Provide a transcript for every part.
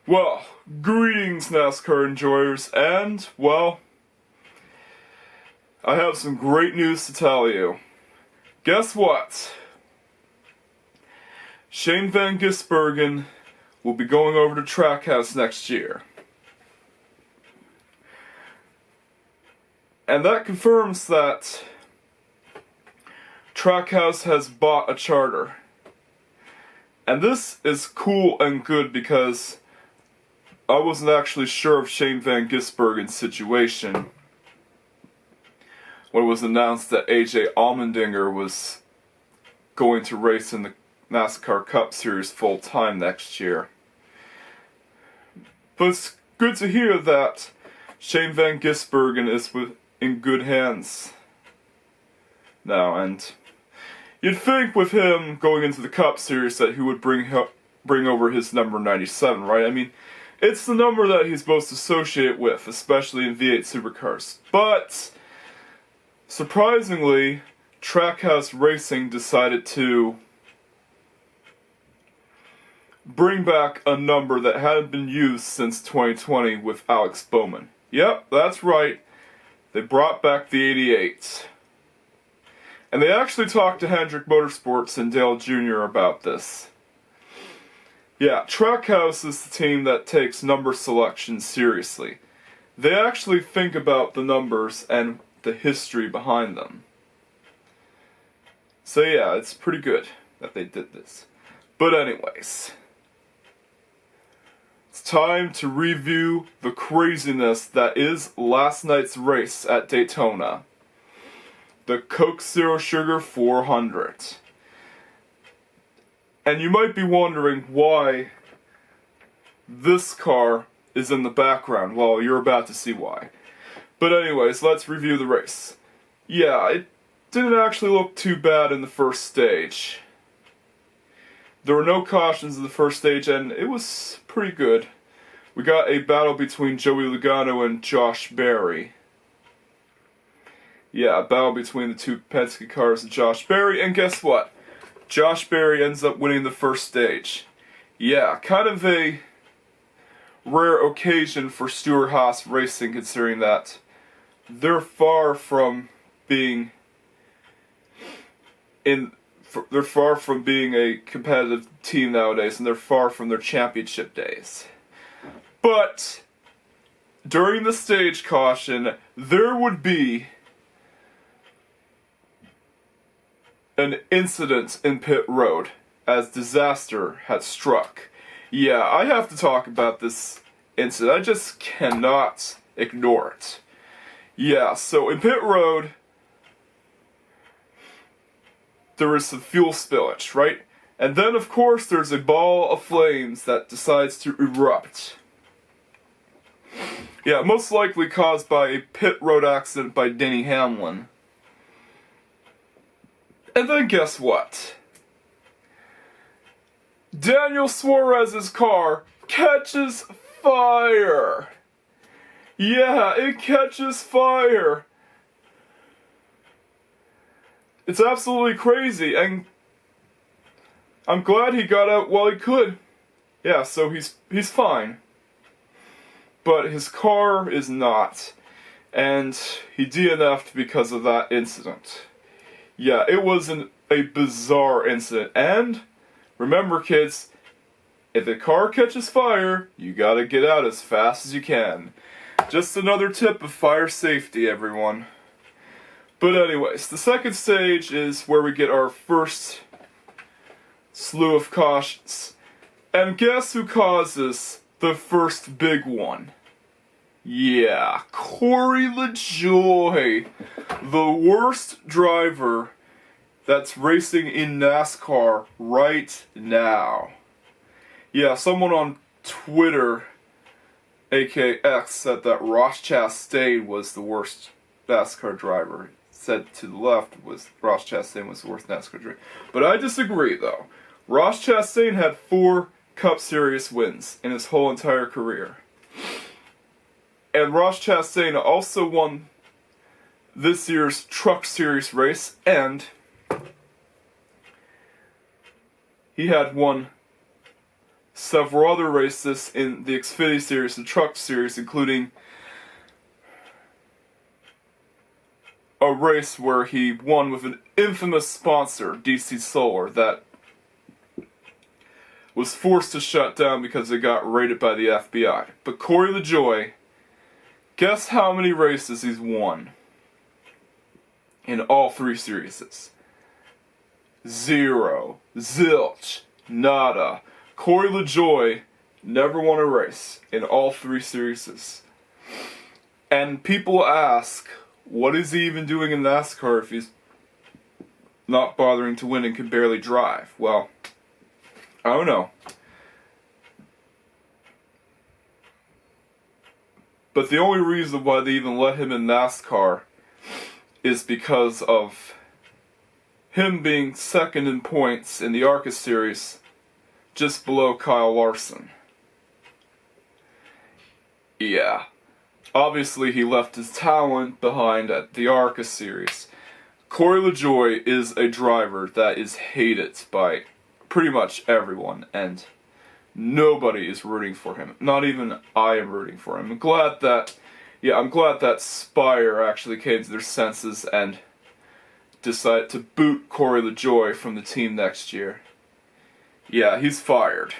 Well, greetings NASCAR enjoyers, and, well, I have some great news to tell you. Guess what? Shane Van Gisbergen will be going over to Trackhouse next year. And that confirms that Trackhouse has bought a charter. And this is cool and good because I wasn't actually sure of Shane Van Gisbergen's situation when it was announced that AJ Allmendinger was going to race in the NASCAR Cup Series full time next year. But it's good to hear that Shane Van Gisbergen is in good hands now, and you'd think with him going into the Cup Series that he would bring over his number 97, right? I mean, it's the number that he's most associated with, especially in V8 supercars. But surprisingly, Trackhouse Racing decided to bring back a number that hadn't been used since 2020 with Alex Bowman. Yep, that's right. They brought back the 88. And they actually talked to Hendrick Motorsports and Dale Jr. about this. Yeah, Trackhouse is the team that takes number selection seriously. They actually think about the numbers and the history behind them. So yeah, it's pretty good that they did this. But anyways, it's time to review the craziness that is last night's race at Daytona. The Coke Zero Sugar 400. And you might be wondering why this car is in the background. Well, you're about to see why. But anyways, let's review the race. Yeah, it didn't actually look too bad in the first stage. There were no cautions in the first stage, and it was pretty good. We got a battle between Joey Logano and Josh Berry. Yeah, a battle between the two Penske cars and Josh Berry, and guess what? Josh Berry ends up winning the first stage. Yeah, kind of a rare occasion for Stewart-Haas Racing, considering that they're far from being a competitive team nowadays, and they're far from their championship days. But during the stage caution, there would be an incident in pit road as disaster had struck. Yeah, I have to talk about this incident. I just cannot ignore it. Yeah, so in pit road, there was some fuel spillage, right? And then, of course, there's a ball of flames that decides to erupt. Yeah, most likely caused by a pit road accident by Denny Hamlin. And then guess what? Daniel Suarez's car catches fire. Yeah, it catches fire. It's absolutely crazy, and I'm glad he got out while he could. Yeah, so he's fine. But his car is not, and he DNF'd because of that incident. Yeah, it was a bizarre incident, and remember kids, if a car catches fire, you gotta get out as fast as you can. Just another tip of fire safety, everyone. But anyways, the second stage is where we get our first slew of cautions. And guess who causes the first big one? Yeah, Corey LaJoie, the worst driver that's racing in NASCAR right now. Yeah, someone on Twitter, aka X, said that Ross Chastain was the worst NASCAR driver. Said to the left was Ross Chastain was the worst NASCAR driver. But I disagree, though. Ross Chastain had 4 Cup Series wins in his whole entire career. And Ross Chastain also won this year's Truck Series race, and he had won several other races in the Xfinity Series and Truck Series, including a race where he won with an infamous sponsor, DC Solar, that was forced to shut down because it got raided by the FBI. But Corey LaJoie, guess how many races he's won in all 3 series? 0. Zilch. Nada. Corey LaJoie never won a race in all 3 series. And people ask, what is he even doing in NASCAR if he's not bothering to win and can barely drive? Well, I don't know. But the only reason why they even let him in NASCAR is because of him being second in points in the ARCA Series, just below Kyle Larson. Yeah. Obviously, he left his talent behind at the ARCA Series. Corey LaJoie is a driver that is hated by pretty much everyone, and nobody is rooting for him. Not even I am rooting for him. I'm glad that Spire actually came to their senses and decided to boot Corey LaJoie from the team next year. Yeah, he's fired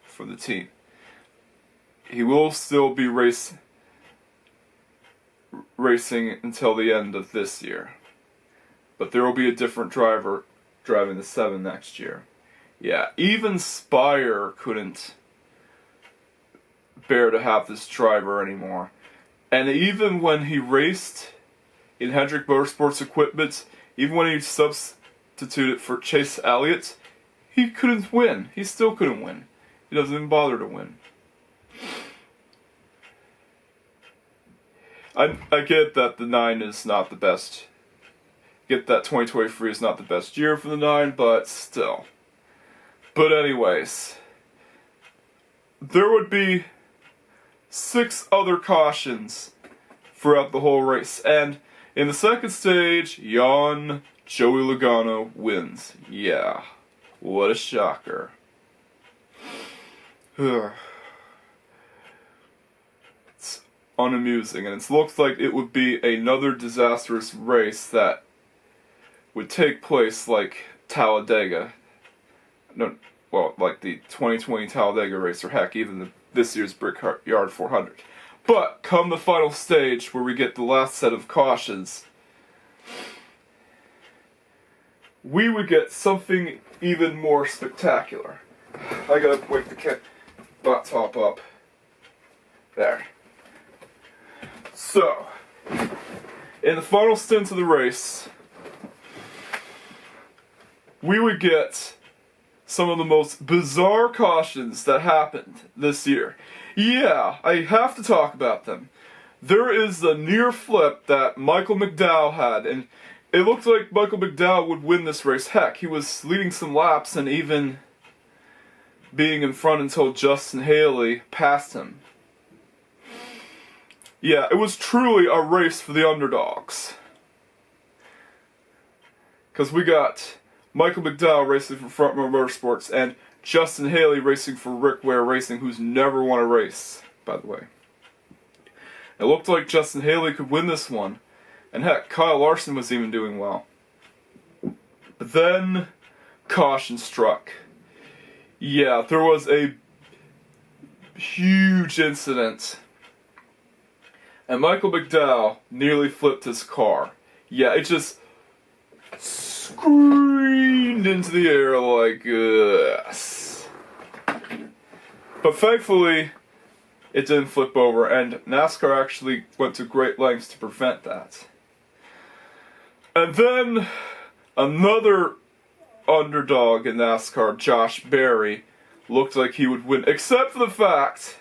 from the team. He will still be racing until the end of this year. But there will be a different driver driving the 7 next year. Yeah, even Spire couldn't bear to have this driver anymore. And even when he raced in Hendrick Motorsports equipment, even when he substituted for Chase Elliott, he couldn't win. He still couldn't win. He doesn't even bother to win. I get that the 9 is not the best. Get that 2023 is not the best year for the 9, but still. But anyways, there would be 6 other cautions throughout the whole race. And in the second stage, Joey Logano wins. Yeah, what a shocker. It's unamusing, and it looks like it would be another disastrous race that would take place like Talladega. No, well, like the 2020 Talladega race, or heck, even this year's Brickyard 400. But come the final stage, where we get the last set of cautions, we would get something even more spectacular. I gotta wake the laptop up. There. So, in the final stint of the race, we would get some of the most bizarre cautions that happened this year. Yeah, I have to talk about them. There is the near flip that Michael McDowell had, and it looked like Michael McDowell would win this race. Heck, he was leading some laps and even being in front until Justin Haley passed him. Yeah, it was truly a race for the underdogs. Because we got Michael McDowell racing for Front Row Motorsports, and Justin Haley racing for Rick Ware Racing, who's never won a race, by the way. It looked like Justin Haley could win this one, and heck, Kyle Larson was even doing well. But then, caution struck. Yeah, there was a huge incident, and Michael McDowell nearly flipped his car. Yeah, it just screamed into the air like this. But thankfully, it didn't flip over, and NASCAR actually went to great lengths to prevent that. And then, another underdog in NASCAR, Josh Berry, looked like he would win, except for the fact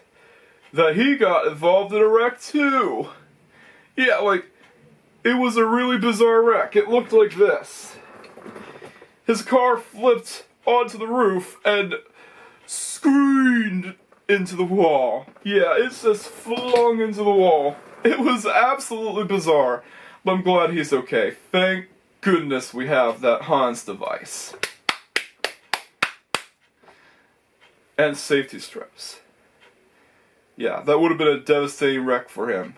that he got involved in a wreck too. Yeah, like, it was a really bizarre wreck. It looked like this. His car flipped onto the roof and screamed into the wall. Yeah, it's just flung into the wall. It was absolutely bizarre. But I'm glad he's okay. Thank goodness we have that Hans device. And safety strips. Yeah, that would have been a devastating wreck for him.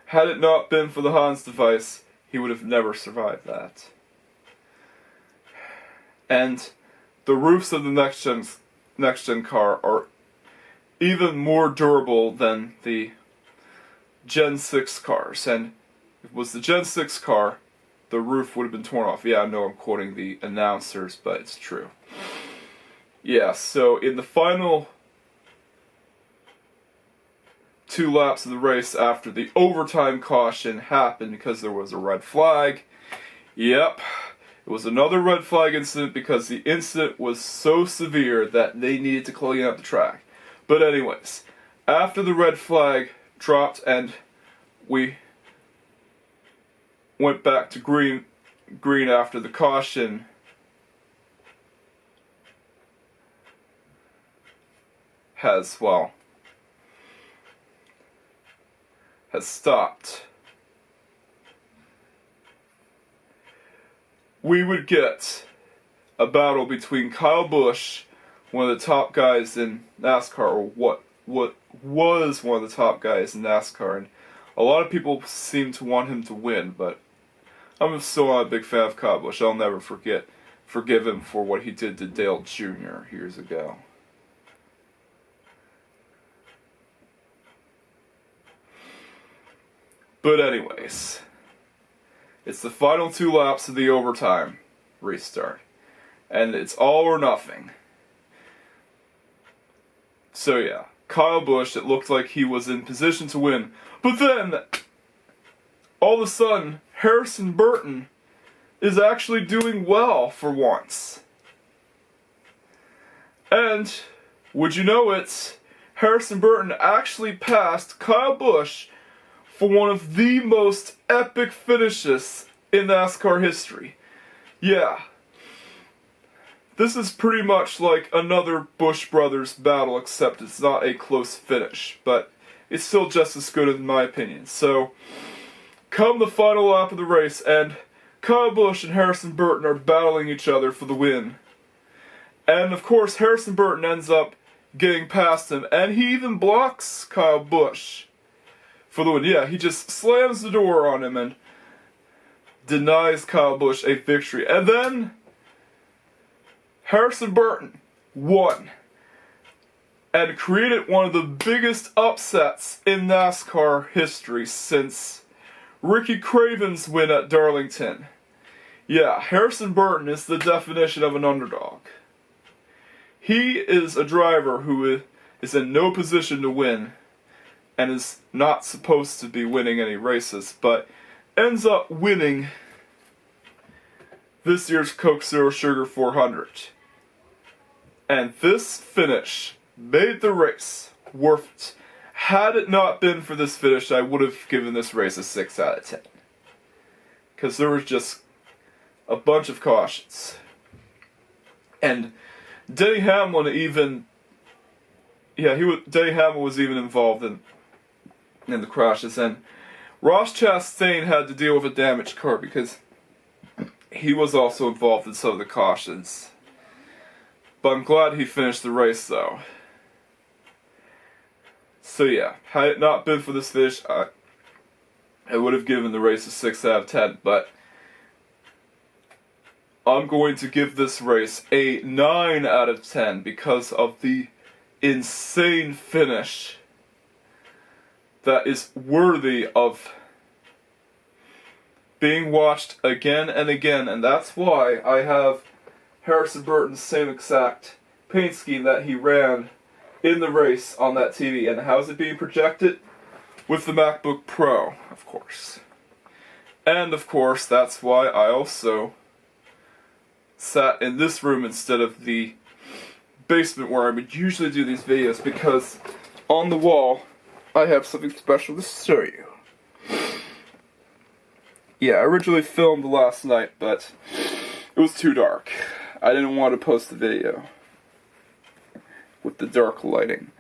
Had it not been for the Hans device, he would have never survived that. And the roofs of the next gen car are even more durable than the Gen 6 cars. And if it was the Gen 6 car, the roof would have been torn off. Yeah, I know I'm quoting the announcers, but it's true. Yeah, so in the final 2 laps of the race after the overtime caution happened because there was a red flag. Yep, it was another red flag incident because the incident was so severe that they needed to clean up the track. But anyways, after the red flag dropped and we went back to green after the caution, has stopped, we would get a battle between Kyle Busch, one of the top guys in NASCAR, or what was one of the top guys in NASCAR, and a lot of people seem to want him to win, but I'm still not a big fan of Kyle Busch. I'll never forgive him for what he did to Dale Jr. years ago. But anyways, it's the final 2 laps of the overtime restart. And it's all or nothing. So yeah, Kyle Busch, it looked like he was in position to win. But then, all of a sudden, Harrison Burton is actually doing well for once. And, would you know it, Harrison Burton actually passed Kyle Busch for one of the most epic finishes in NASCAR history. Yeah. This is pretty much like another Busch Brothers battle, except it's not a close finish, but it's still just as good in my opinion. So, come the final lap of the race, and Kyle Busch and Harrison Burton are battling each other for the win. And of course, Harrison Burton ends up getting past him, and he even blocks Kyle Busch for the win. Yeah, he just slams the door on him and denies Kyle Busch a victory. And then Harrison Burton won and created one of the biggest upsets in NASCAR history since Ricky Craven's win at Darlington. Yeah, Harrison Burton is the definition of an underdog. He is a driver who is in no position to win and is not supposed to be winning any races, but ends up winning this year's Coke Zero Sugar 400. And this finish made the race worth it. Had it not been for this finish, I would have given this race a 6 out of 10. Because there was just a bunch of cautions. And Denny Hamlin even... Yeah, Denny Hamlin was even involved in the crashes, and Ross Chastain had to deal with a damaged car because he was also involved in some of the cautions. But I'm glad he finished the race though. So yeah, had it not been for this finish, I would have given the race a 6 out of 10, but I'm going to give this race a 9 out of 10 because of the insane finish that is worthy of being watched again and again, and that's why I have Harrison Burton's same exact paint scheme that he ran in the race on that TV. And how is it being projected? With the MacBook Pro, of course. And of course, that's why I also sat in this room instead of the basement where I would usually do these videos, because on the wall I have something special to show you. Yeah, I originally filmed last night, but it was too dark. I didn't want to post the video with the dark lighting.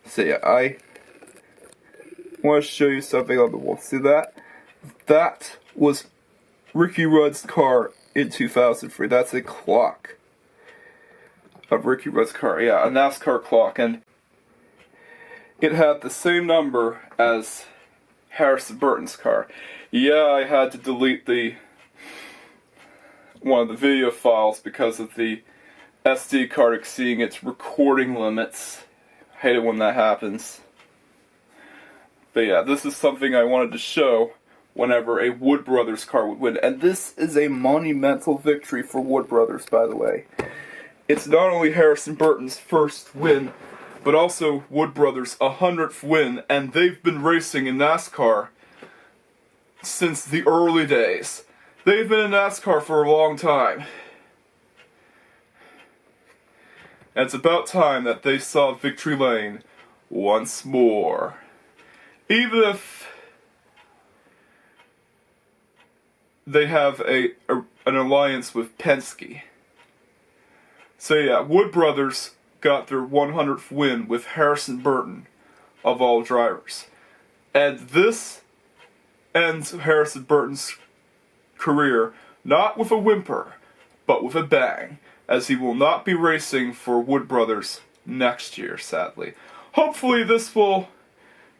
So yeah, I want to show you something on the wall. See that? That was Ricky Rudd's car in 2003. That's a clock of Ricky Rudd's car. Yeah, a NASCAR clock. And it had the same number as Harrison Burton's car. Yeah, I had to delete one of the video files because of the SD card exceeding its recording limits. I hate it when that happens. But yeah, this is something I wanted to show whenever a Wood Brothers car would win. And this is a monumental victory for Wood Brothers, by the way. It's not only Harrison Burton's first win, but also Wood Brothers' 100th win, and they've been racing in NASCAR since the early days. They've been in NASCAR for a long time. And it's about time that they saw victory lane once more. Even if they have an alliance with Penske. So yeah, Wood Brothers got their 100th win with Harrison Burton, of all drivers. And this ends Harrison Burton's career not with a whimper, but with a bang, as he will not be racing for Wood Brothers next year, sadly. Hopefully this will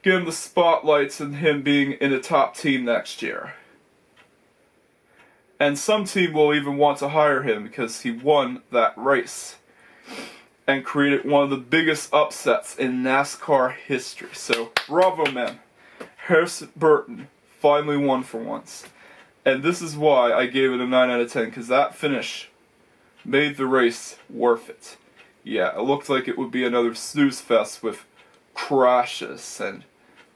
give him the spotlights and him being in a top team next year. And some team will even want to hire him because he won that race and created one of the biggest upsets in NASCAR history. So, bravo, man. Harrison Burton finally won for once. And this is why I gave it a 9 out of 10, because that finish made the race worth it. Yeah, it looked like it would be another snooze fest with crashes and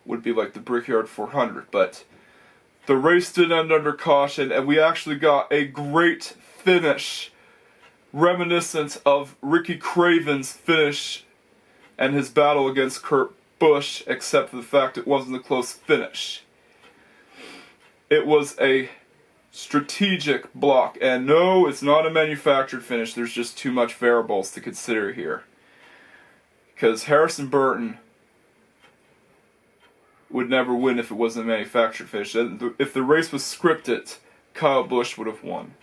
would be like the Brickyard 400, but the race did end under caution, and we actually got a great finish reminiscent of Ricky Craven's finish and his battle against Kyle Busch, except for the fact it wasn't a close finish. It was a strategic block, and no, it's not a manufactured finish. There's just too much variables to consider here. Because Harrison Burton would never win if it wasn't a manufactured finish. If the race was scripted, Kyle Busch would have won.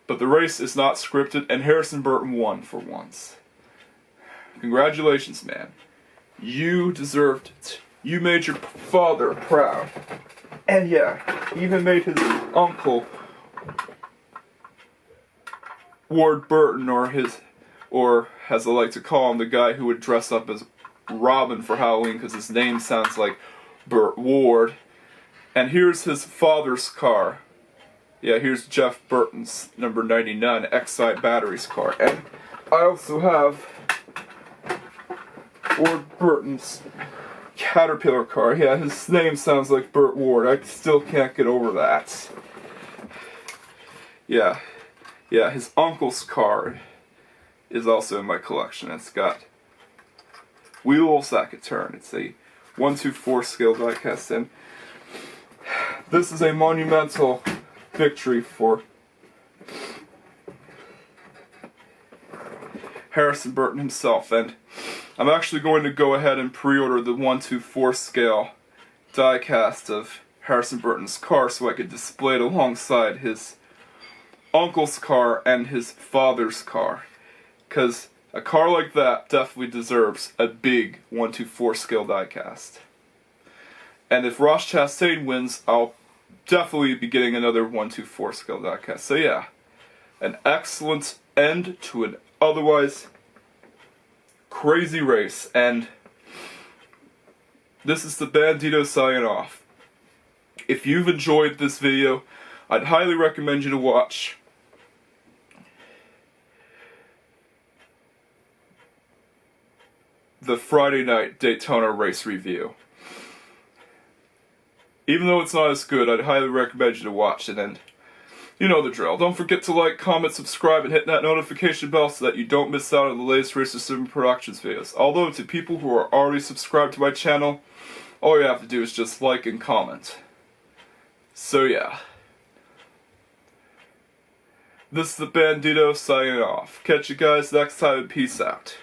But the race is not scripted, and Harrison Burton won for once. Congratulations, man. You deserved it. You made your father proud. And yeah, he even made his uncle, Ward Burton, or as I like to call him, the guy who would dress up as Robin for Halloween because his name sounds like Burt Ward. And here's his father's car. Yeah, here's Jeff Burton's number 99 Excite Batteries car. And I also have Ward Burton's Caterpillar car. Yeah, his name sounds like Burt Ward. I still can't get over that. Yeah, his uncle's car is also in my collection. It's got wheels that could turn. It's a 1/2/4 scale diecast, and this is a monumental victory for Harrison Burton himself. And I'm actually going to go ahead and pre-order the 1/2/4 scale diecast of Harrison Burton's car so I could display it alongside his uncle's car and his father's car. Because a car like that definitely deserves a big 1/2/4 scale diecast. And if Ross Chastain wins, I'll definitely be getting another 1/2/4 scale diecast. So yeah, an excellent end to an otherwise crazy race. And this is the Bandito signing off. If you've enjoyed this video, I'd highly recommend you to watch the Friday night Daytona race review. Even though it's not as good, I'd highly recommend you to watch it, and you know the drill. Don't forget to like, comment, subscribe, and hit that notification bell so that you don't miss out on the latest Racer 7 Productions videos. Although, to people who are already subscribed to my channel, all you have to do is just like and comment. So yeah. This is the Bandito signing off. Catch you guys next time, and peace out.